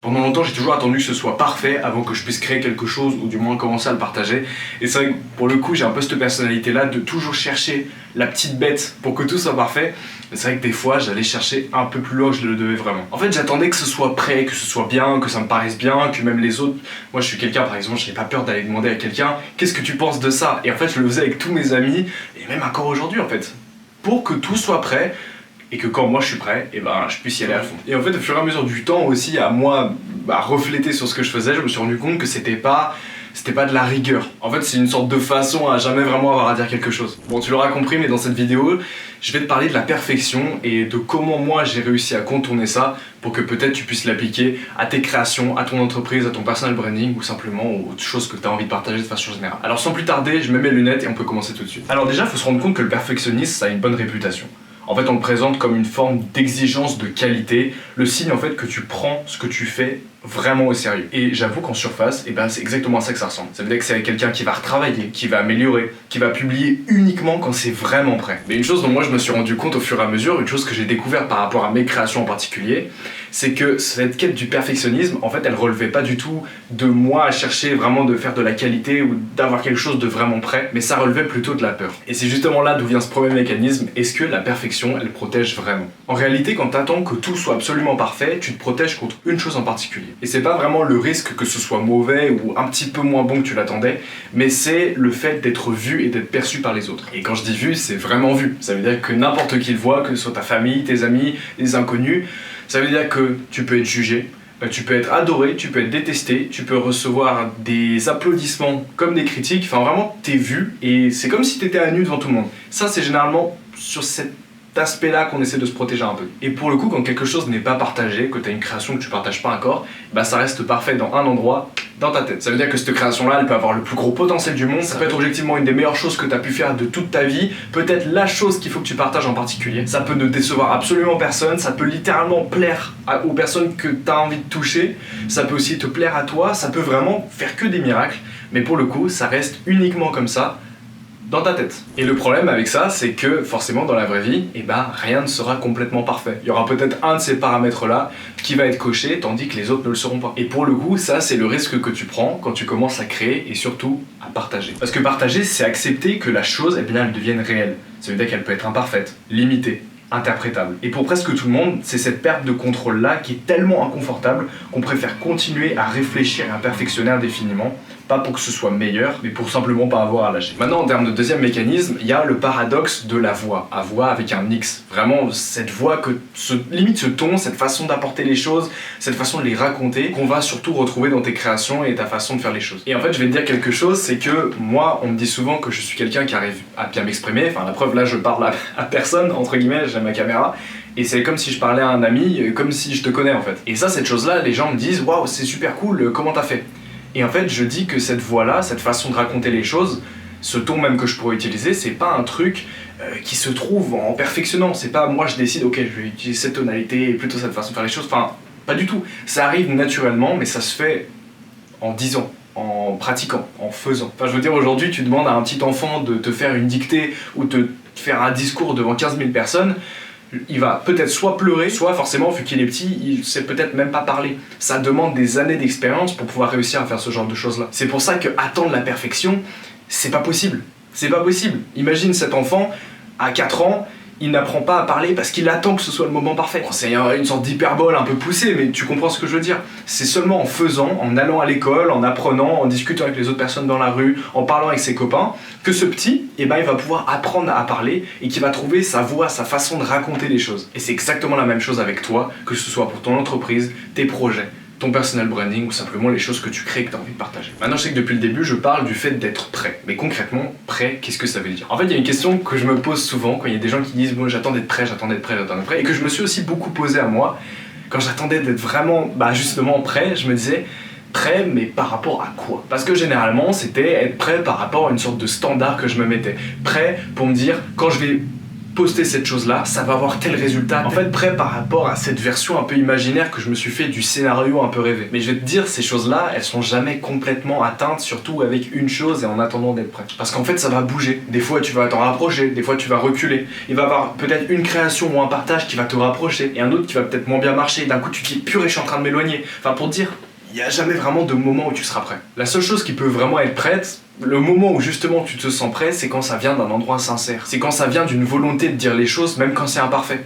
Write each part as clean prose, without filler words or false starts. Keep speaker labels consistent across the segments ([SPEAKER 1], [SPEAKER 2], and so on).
[SPEAKER 1] Pendant longtemps, j'ai toujours attendu que ce soit parfait avant que je puisse créer quelque chose ou du moins commencer à le partager. Et c'est vrai que pour le coup, j'ai un peu cette personnalité-là de toujours chercher la petite bête pour que tout soit parfait. Mais c'est vrai que des fois, j'allais chercher un peu plus loin que je le devais vraiment. En fait, j'attendais que ce soit prêt, que ce soit bien, que ça me paraisse bien, que même les autres... Moi, je suis quelqu'un, par exemple, je n'ai pas peur d'aller demander à quelqu'un « Qu'est-ce que tu penses de ça ?» Et en fait, je le faisais avec tous mes amis, et même encore aujourd'hui, en fait. Pour que tout soit prêt, et que quand moi je suis prêt, et ben je puisse y aller à fond. Et en fait, au fur et à mesure du temps aussi, à moi refléter sur ce que je faisais, je me suis rendu compte que c'était pas de la rigueur. En fait, c'est une sorte de façon à jamais vraiment avoir à dire quelque chose. Bon, tu l'auras compris, mais dans cette vidéo, je vais te parler de la perfection et de comment moi j'ai réussi à contourner ça pour que peut-être tu puisses l'appliquer à tes créations, à ton entreprise, à ton personal branding ou simplement aux autres choses que tu as envie de partager de façon générale. Alors sans plus tarder, je mets mes lunettes et on peut commencer tout de suite. Alors déjà, il faut se rendre compte que le perfectionniste, ça a une bonne réputation. En fait, on le présente comme une forme d'exigence de qualité, le signe en fait que tu prends ce que tu fais vraiment au sérieux. Et j'avoue qu'en surface, c'est exactement à ça que ça ressemble. Ça veut dire que c'est quelqu'un qui va retravailler, qui va améliorer, qui va publier uniquement quand c'est vraiment prêt. Mais une chose dont moi je me suis rendu compte au fur et à mesure, une chose que j'ai découvert par rapport à mes créations en particulier, c'est que cette quête du perfectionnisme, en fait, elle relevait pas du tout de moi à chercher vraiment de faire de la qualité ou d'avoir quelque chose de vraiment prêt, mais ça relevait plutôt de la peur. Et c'est justement là d'où vient ce premier mécanisme, est-ce que la perfection, elle protège vraiment? En réalité, quand t'attends que tout soit absolument parfait, tu te protèges contre une chose en particulier. Et c'est pas vraiment le risque que ce soit mauvais ou un petit peu moins bon que tu l'attendais, mais c'est le fait d'être vu et d'être perçu par les autres. Et quand je dis vu, c'est vraiment vu. Ça veut dire que n'importe qui le voit, que ce soit ta famille, tes amis, les inconnus. Ça veut dire que tu peux être jugé, tu peux être adoré, tu peux être détesté, tu peux recevoir des applaudissements comme des critiques, enfin vraiment t'es vu et c'est comme si t'étais à nu devant tout le monde. Ça c'est généralement sur cet aspect-là qu'on essaie de se protéger un peu. Et pour le coup, quand quelque chose n'est pas partagé, que t'as une création que tu partages pas encore, ça reste parfait dans un endroit, dans ta tête. Ça veut dire que cette création-là, elle peut avoir le plus gros potentiel du monde, ça peut être objectivement une des meilleures choses que t'as pu faire de toute ta vie, peut-être la chose qu'il faut que tu partages en particulier. Ça peut ne décevoir absolument personne, ça peut littéralement plaire aux personnes que t'as envie de toucher, ça peut aussi te plaire à toi, ça peut vraiment faire que des miracles, mais pour le coup, ça reste uniquement comme ça, dans ta tête. Et le problème avec ça, c'est que forcément dans la vraie vie, rien ne sera complètement parfait. Il y aura peut-être un de ces paramètres-là qui va être coché, tandis que les autres ne le seront pas. Et pour le coup, ça c'est le risque que tu prends quand tu commences à créer et surtout à partager. Parce que partager, c'est accepter que la chose, elle devienne réelle. Ça veut dire qu'elle peut être imparfaite, limitée, interprétable. Et pour presque tout le monde, c'est cette perte de contrôle-là qui est tellement inconfortable qu'on préfère continuer à réfléchir et à perfectionner indéfiniment, pas pour que ce soit meilleur, mais pour simplement pas avoir à lâcher. Maintenant, en termes de deuxième mécanisme, il y a le paradoxe de la voix, à voix avec un X. Vraiment, cette voix limite ce ton, cette façon d'apporter les choses, cette façon de les raconter, qu'on va surtout retrouver dans tes créations et ta façon de faire les choses. Et en fait, je vais te dire quelque chose, c'est que moi, on me dit souvent que je suis quelqu'un qui arrive à bien m'exprimer, enfin la preuve, là, je parle à personne, entre guillemets, j'ai ma caméra, et c'est comme si je parlais à un ami, comme si je te connais en fait. Et ça, cette chose-là, les gens me disent « Waouh, c'est super cool, comment t'as fait ?» Et en fait, je dis que cette voix-là, cette façon de raconter les choses, ce ton même que je pourrais utiliser, c'est pas un truc qui se trouve en perfectionnant. C'est pas moi je décide, ok, je vais utiliser cette tonalité et plutôt cette façon de faire les choses. Enfin, pas du tout. Ça arrive naturellement, mais ça se fait en disant, en pratiquant, en faisant. Enfin, je veux dire, aujourd'hui, tu demandes à un petit enfant de te faire une dictée ou de faire un discours devant 15 000 personnes. Il va peut-être soit pleurer, soit forcément, vu qu'il est petit, il sait peut-être même pas parler. Ça demande des années d'expérience pour pouvoir réussir à faire ce genre de choses-là. C'est pour ça que attendre la perfection, c'est pas possible. C'est pas possible. Imagine cet enfant, à 4 ans, il n'apprend pas à parler parce qu'il attend que ce soit le moment parfait. C'est une sorte d'hyperbole un peu poussée, mais tu comprends ce que je veux dire. C'est seulement en faisant, en allant à l'école, en apprenant, en discutant avec les autres personnes dans la rue, en parlant avec ses copains, que ce petit, il va pouvoir apprendre à parler et qu'il va trouver sa voix, sa façon de raconter les choses. Et c'est exactement la même chose avec toi, que ce soit pour ton entreprise, tes projets, ton personal branding ou simplement les choses que tu crées et que tu as envie de partager. Maintenant, je sais que depuis le début, je parle du fait d'être prêt. Mais concrètement, prêt, qu'est-ce que ça veut dire? En fait, il y a une question que je me pose souvent quand il y a des gens qui disent « Bon, j'attends d'être prêt, j'attends d'être prêt, j'attends d'être prêt » et que je me suis aussi beaucoup posé à moi. Quand j'attendais d'être vraiment, justement prêt, je me disais « Prêt, mais par rapport à quoi ?» Parce que généralement, c'était être prêt par rapport à une sorte de standard que je me mettais. Prêt pour me dire, quand je vais poster cette chose-là, ça va avoir tel résultat. En fait, prêt par rapport à cette version un peu imaginaire que je me suis fait du scénario un peu rêvé. Mais je vais te dire, ces choses-là, elles sont jamais complètement atteintes, surtout avec une chose et en attendant d'être prêt. Parce qu'en fait, ça va bouger. Des fois, tu vas t'en rapprocher, des fois, tu vas reculer. Il va y avoir peut-être une création ou un partage qui va te rapprocher et un autre qui va peut-être moins bien marcher. D'un coup, tu te dis, purée, je suis en train de m'éloigner. Enfin, pour te dire, il n'y a jamais vraiment de moment où tu seras prêt. La seule chose qui peut vraiment être prête, le moment où justement tu te sens prêt, c'est quand ça vient d'un endroit sincère. C'est quand ça vient d'une volonté de dire les choses, même quand c'est imparfait.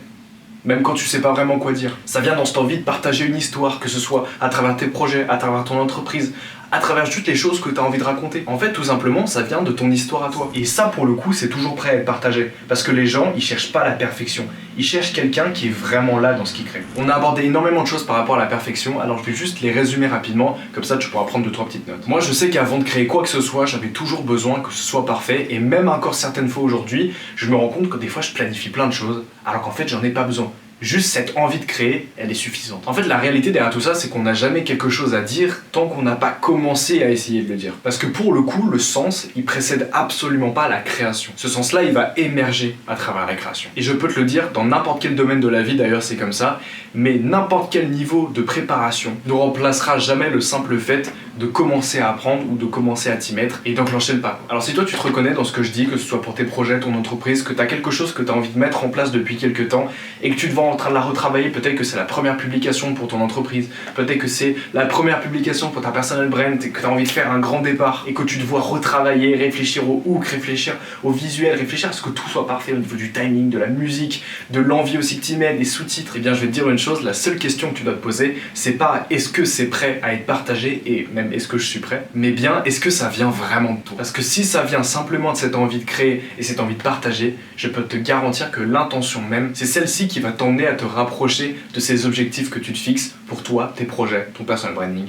[SPEAKER 1] Même quand tu sais pas vraiment quoi dire. Ça vient dans cette envie de partager une histoire, que ce soit à travers tes projets, à travers ton entreprise, à travers toutes les choses que tu as envie de raconter. En fait, tout simplement, ça vient de ton histoire à toi. Et ça, pour le coup, c'est toujours prêt à être partagé. Parce que les gens, ils cherchent pas la perfection. Ils cherchent quelqu'un qui est vraiment là dans ce qu'il crée. On a abordé énormément de choses par rapport à la perfection, alors je vais juste les résumer rapidement, comme ça tu pourras prendre 2-3 petites notes. Moi, je sais qu'avant de créer quoi que ce soit, j'avais toujours besoin que ce soit parfait, et même encore certaines fois aujourd'hui, je me rends compte que des fois, je planifie plein de choses, alors qu'en fait, j'en ai pas besoin. Juste cette envie de créer, elle est suffisante. En fait, la réalité derrière tout ça, c'est qu'on n'a jamais quelque chose à dire tant qu'on n'a pas commencé à essayer de le dire. Parce que pour le coup, le sens, il précède absolument pas la création. Ce sens-là, il va émerger à travers la création. Et je peux te le dire, dans n'importe quel domaine de la vie, d'ailleurs, c'est comme ça, mais n'importe quel niveau de préparation ne remplacera jamais le simple fait de commencer à apprendre ou de commencer à t'y mettre et d'enclencher le pas. Alors si toi tu te reconnais dans ce que je dis, que ce soit pour tes projets, ton entreprise, que tu as quelque chose que tu as envie de mettre en place depuis quelques temps et que tu te vois en train de la retravailler, peut-être que c'est la première publication pour ton entreprise, peut-être que c'est la première publication pour ta personal brand et que tu as envie de faire un grand départ et que tu te vois retravailler, réfléchir au hook, réfléchir au visuel, réfléchir à ce que tout soit parfait au niveau du timing, de la musique, de l'envie aussi que tu mets, des sous-titres. Eh bien je vais te dire une chose, la seule question que tu dois te poser, c'est pas est-ce que c'est prêt à être partagé et même est-ce que je suis prêt, mais bien est-ce que ça vient vraiment de toi. Parce que si ça vient simplement de cette envie de créer et cette envie de partager, je peux te garantir que l'intention même, c'est celle-ci qui va t'emmener à te rapprocher de ces objectifs que tu te fixes pour toi, tes projets, ton personal branding,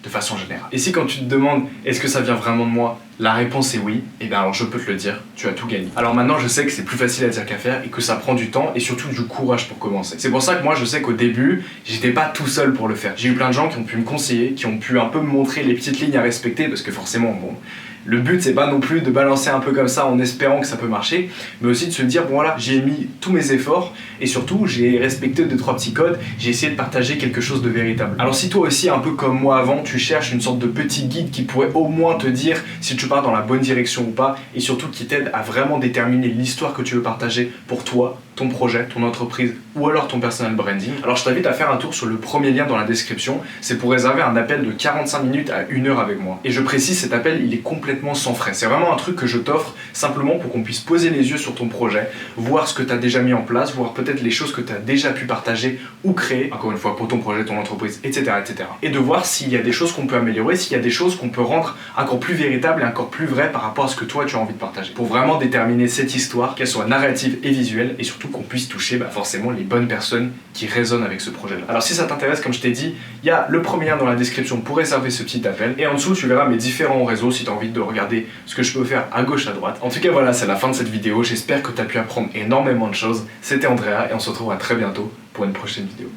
[SPEAKER 1] de façon générale. Et si quand tu te demandes est-ce que ça vient vraiment de moi, la réponse est oui, et bien alors je peux te le dire, tu as tout gagné. Alors maintenant je sais que c'est plus facile à dire qu'à faire et que ça prend du temps et surtout du courage pour commencer. C'est pour ça que moi je sais qu'au début, j'étais pas tout seul pour le faire. J'ai eu plein de gens qui ont pu me conseiller, qui ont pu un peu me montrer les petites lignes à respecter parce que forcément, bon, le but c'est pas non plus de balancer un peu comme ça en espérant que ça peut marcher, mais aussi de se dire bon voilà, j'ai mis tous mes efforts et surtout j'ai respecté 2-3 petits codes, j'ai essayé de partager quelque chose de véritable. Alors si toi aussi un peu comme moi avant, tu cherches une sorte de petit guide qui pourrait au moins te dire si tu pars dans la bonne direction ou pas et surtout qui t'aide à vraiment déterminer l'histoire que tu veux partager pour toi, ton projet, ton entreprise ou alors ton personal branding, alors je t'invite à faire un tour sur le premier lien dans la description, c'est pour réserver un appel de 45 minutes à 1 heure avec moi. Et je précise, cet appel il est complètement sans frais, c'est vraiment un truc que je t'offre simplement pour qu'on puisse poser les yeux sur ton projet, voir ce que tu as déjà mis en place, voir peut-être les choses que tu as déjà pu partager ou créer, encore une fois pour ton projet, ton entreprise, etc. etc. Et de voir s'il y a des choses qu'on peut améliorer, s'il y a des choses qu'on peut rendre encore plus véritables et encore plus vraies par rapport à ce que toi tu as envie de partager, pour vraiment déterminer cette histoire, qu'elle soit narrative et visuelle et surtout qu'on puisse toucher forcément les bonnes personnes qui résonnent avec ce projet-là. Alors si ça t'intéresse, comme je t'ai dit, il y a le premier lien dans la description pour réserver ce petit appel et en dessous tu verras mes différents réseaux si tu as envie de regarder ce que je peux faire à gauche à droite. En tout cas voilà, c'est la fin de cette vidéo, j'espère que tu as pu apprendre énormément de choses. C'était Andrea et on se retrouvera très bientôt pour une prochaine vidéo.